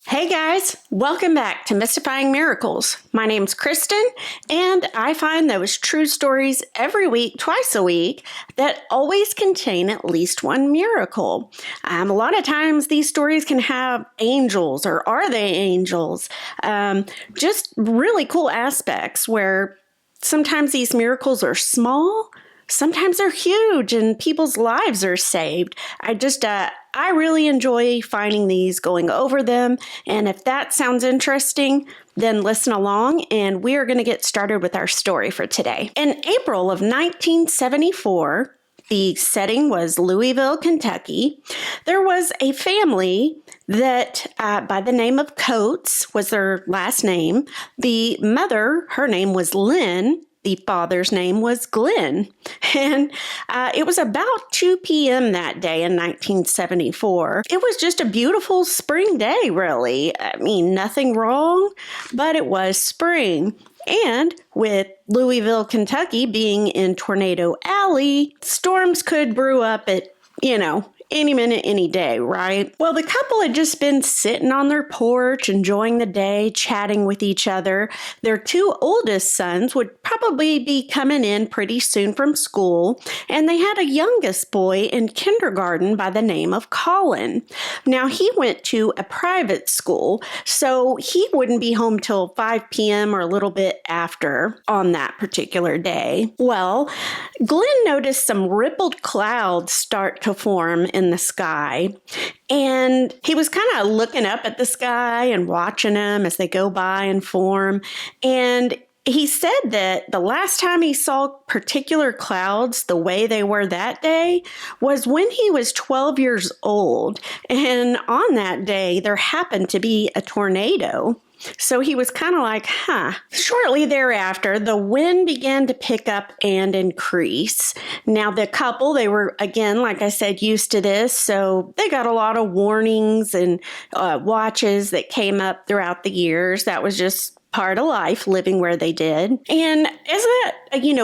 Hey guys, welcome back to Mystifying Miracles. My name's Kristen, and I find those true stories every week, twice a week, that always contain at least one miracle. A lot of times these stories can have angels, or are they angels? Just really cool aspects where sometimes these miracles are small, sometimes they're huge, and people's lives are saved. I really enjoy finding these, going over them, and if that sounds interesting, then listen along, and we are going to get started with our story for today. In April of 1974, the setting was Louisville, Kentucky. There was a family that, by the name of Coates, was their last name. The mother, her name was Lynne. The father's name was Glenn, and it was about 2 p.m. that day in 1974. It was just a beautiful spring day, really. I mean, nothing wrong, but it was spring. And with Louisville, Kentucky being in Tornado Alley, storms could brew up at, any minute, any day, right? Well, the couple had just been sitting on their porch, enjoying the day, chatting with each other. Their two oldest sons would probably be coming in pretty soon from school, and they had a youngest boy in kindergarten by the name of Colin. Now, he went to a private school, so he wouldn't be home till 5 p.m. or a little bit after on that particular day. Well, Glenn noticed some rippled clouds start to form in the sky, and he was kind of looking up at the sky and watching them as they go by and form. And he said that the last time he saw particular clouds the way they were that day was when he was 12 years old. And on that day, there happened to be a tornado. So he was kind of like, Shortly thereafter, the wind began to pick up and increase. Now, the couple, they were, again, like I said, used to this. So they got a lot of warnings and watches that came up throughout the years. That was just part of life, living where they did. And as that,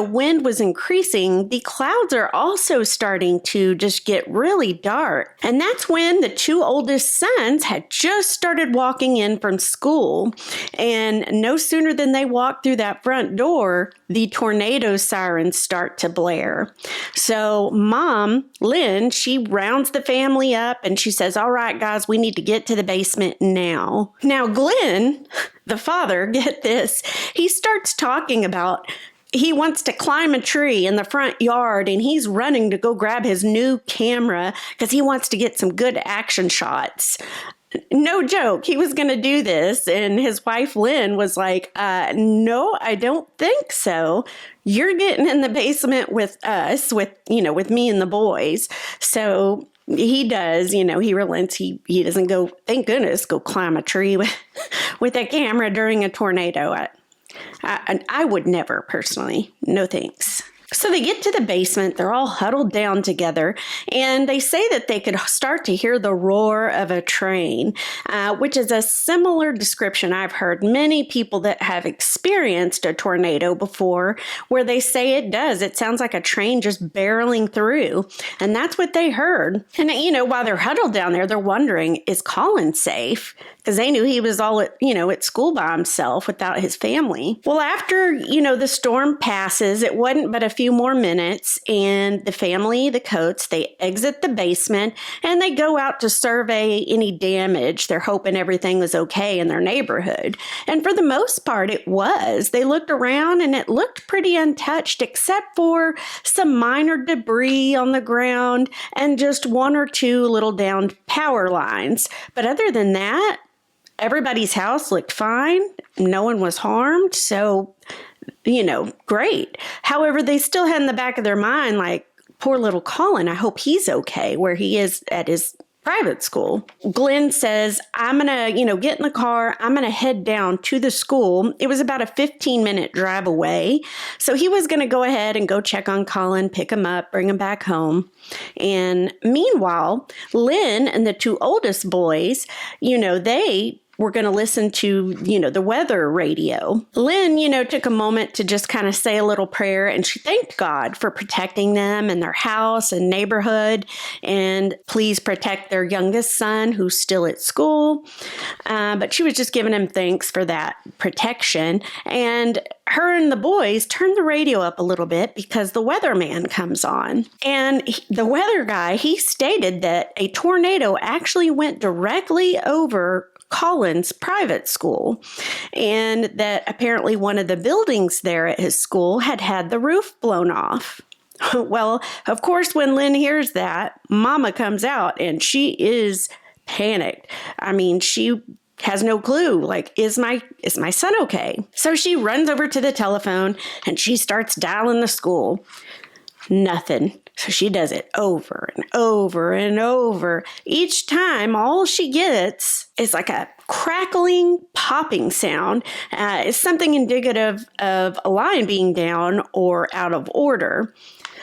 wind was increasing, the clouds are also starting to just get really dark. And that's when the two oldest sons had just started walking in from school. And no sooner than they walked through that front door, the tornado sirens start to blare. So Mom, Lynne, she rounds the family up and she says, "All right, guys, we need to get to the basement now." Now, Glenn, the father, get this, he starts talking about he wants to climb a tree in the front yard, and he's running to go grab his new camera because he wants to get some good action shots. No joke, he was going to do this, and his wife Lynne was like, no, I don't think so. You're getting in the basement with us, with me and the boys. So he does, he relents. He doesn't go, thank goodness, go climb a tree with a camera during a tornado. I would never personally. No thanks. So they get to the basement, they're all huddled down together, and they say that they could start to hear the roar of a train, which is a similar description I've heard many people that have experienced a tornado before, where they say it does. It sounds like a train just barreling through, and that's what they heard. And, while they're huddled down there, they're wondering, is Colin safe? Because they knew he was all at school by himself without his family. Well, after, the storm passes, it wasn't but a few more minutes, and the family, the Coates, they exit the basement and they go out to survey any damage. They're hoping everything was okay in their neighborhood. And for the most part, it was. They looked around and it looked pretty untouched, except for some minor debris on the ground and just one or two little downed power lines. But other than that, everybody's house looked fine. No one was harmed. So, great. However, they still had in the back of their mind, like, poor little Colin, I hope he's okay where he is at his private school. Glenn says, I'm going to, get in the car. I'm going to head down to the school. It was about a 15-minute drive away. So he was going to go ahead and go check on Colin, pick him up, bring him back home. And meanwhile, Lynne and the two oldest boys, they were going to listen to, the weather radio. Lynne, took a moment to just kind of say a little prayer, and she thanked God for protecting them and their house and neighborhood, and please protect their youngest son who's still at school. But she was just giving him thanks for that protection. And her and the boys turned the radio up a little bit because the weatherman comes on. And the weather guy, he stated that a tornado actually went directly over Colin's private school, and that apparently one of the buildings there at his school had the roof blown off. Well, of course, when Lynne hears that, Mama comes out and she is panicked. I mean, she has no clue, like, is my son okay? So she runs over to the telephone and she starts dialing the school. Nothing. So she does it over and over and over. Each time, all she gets is like a crackling, popping sound. It's something indicative of a line being down or out of order.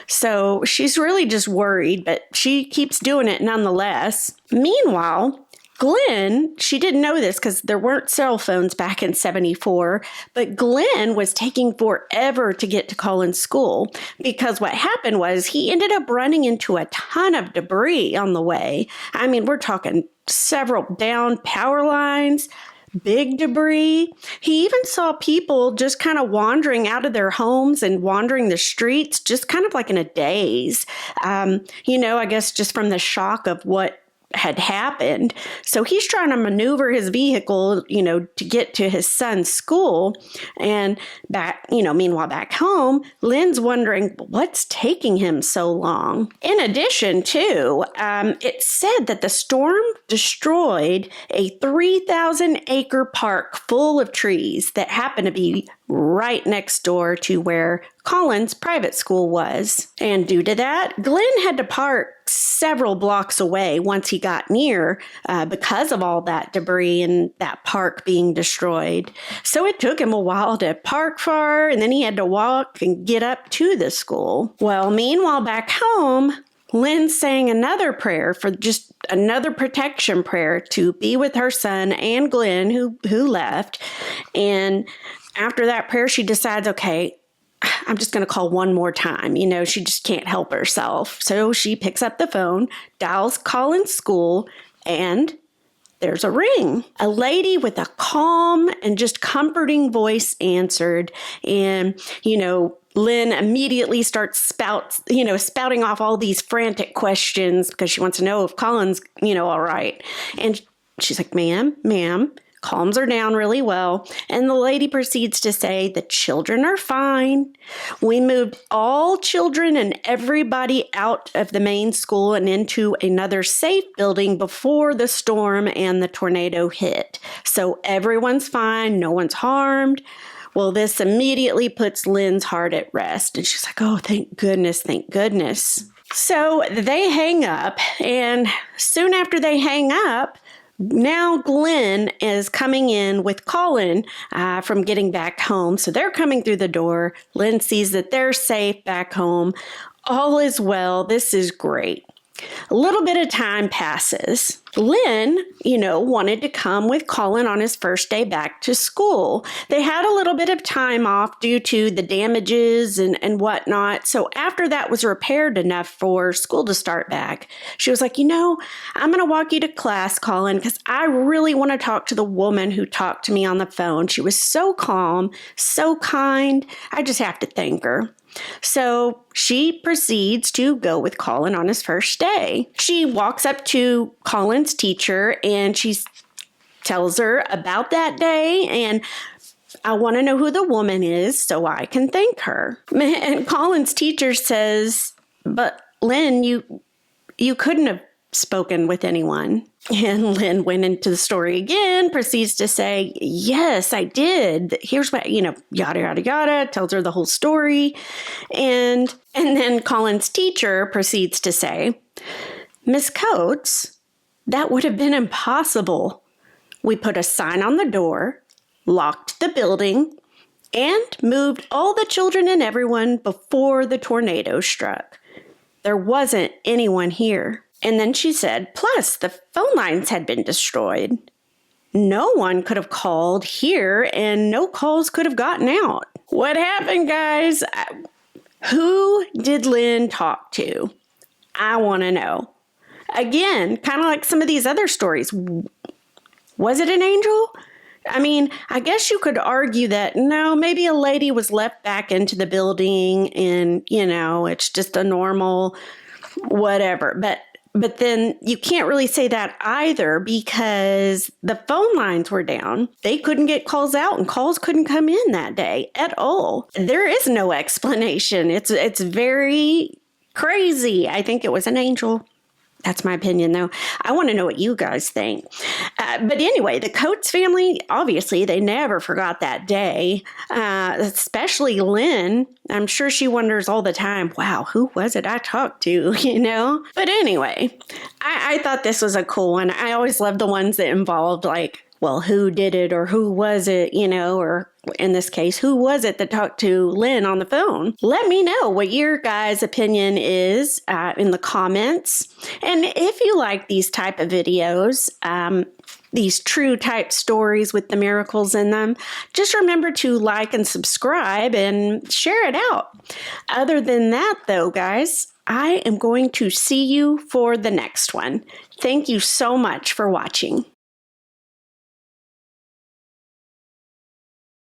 So she's really just worried, but she keeps doing it nonetheless. Meanwhile, Glenn, she didn't know this because there weren't cell phones back in 1974, but Glenn was taking forever to get to Colin's school because what happened was he ended up running into a ton of debris on the way. I mean, we're talking several down power lines, big debris. He even saw people just kind of wandering out of their homes and wandering the streets, just kind of like in a daze. I guess just from the shock of what had happened. So he's trying to maneuver his vehicle, to get to his son's school. And meanwhile back home, Lynne's wondering what's taking him so long. In addition to, it said that the storm destroyed a 3,000-acre park full of trees that happened to be right next door to where Colin's private school was. And due to that, Glenn had to park several blocks away once he got near because of all that debris and that park being destroyed. So it took him a while to park far, and then he had to walk and get up to the school. Well, meanwhile, back home, Lynne sang another prayer for just another protection prayer to be with her son and Glenn, who left. And after that prayer, she decides, okay, I'm just going to call one more time. She just can't help herself. So she picks up the phone, dials Colin's school, and there's a ring. A lady with a calm and just comforting voice answered. And, Lynne immediately starts spouting off all these frantic questions because she wants to know if Colin's, all right. And she's like, ma'am, calms her down really well. And the lady proceeds to say, the children are fine. We moved all children and everybody out of the main school and into another safe building before the storm and the tornado hit. So everyone's fine. No one's harmed. Well, this immediately puts Lynne's heart at rest. And she's like, oh, thank goodness, thank goodness. So they hang up. And soon after they hang up, now Glenn is coming in with Colin from getting back home. So they're coming through the door. Lynne sees that they're safe back home. All is well. This is great. A little bit of time passes. Lynne, wanted to come with Colin on his first day back to school. They had a little bit of time off due to the damages and whatnot. So after that was repaired enough for school to start back, she was like, I'm going to walk you to class, Colin, because I really want to talk to the woman who talked to me on the phone. She was so calm, so kind. I just have to thank her. So she proceeds to go with Colin on his first day. She walks up to Colin's teacher and she tells her about that day, and I want to know who the woman is so I can thank her. And Colin's teacher says, but Lynne, you couldn't have spoken with anyone. And Lynne went into the story again, proceeds to say, yes, I did. Here's what, yada, yada, yada, tells her the whole story. And then Colin's teacher proceeds to say, Miss Coates, that would have been impossible. We put a sign on the door, locked the building, and moved all the children and everyone before the tornado struck. There wasn't anyone here. And then she said, plus the phone lines had been destroyed. no one could have called here and no calls could have gotten out. What happened, guys? Who did Lynne talk to? I want to know. Again, kind of like some of these other stories. Was it an angel? I mean, I guess you could argue that, no, maybe a lady was left back into the building and, it's just a normal whatever. But then you can't really say that either because the phone lines were down. They couldn't get calls out and calls couldn't come in that day at all. There is no explanation. It's very crazy. I think it was an angel. That's my opinion, though. I want to know what you guys think. But anyway, the Coates family, obviously, they never forgot that day, especially Lynne. I'm sure she wonders all the time, wow, who was it I talked to, But anyway, I thought this was a cool one. I always love the ones that involved, like, well, who did it or who was it, or in this case, who was it that talked to Lynne on the phone? Let me know what your guys' opinion is in the comments. And if you like these type of videos, these true type stories with the miracles in them, just remember to like and subscribe and share it out. Other than that, though, guys, I am going to see you for the next one. Thank you so much for watching.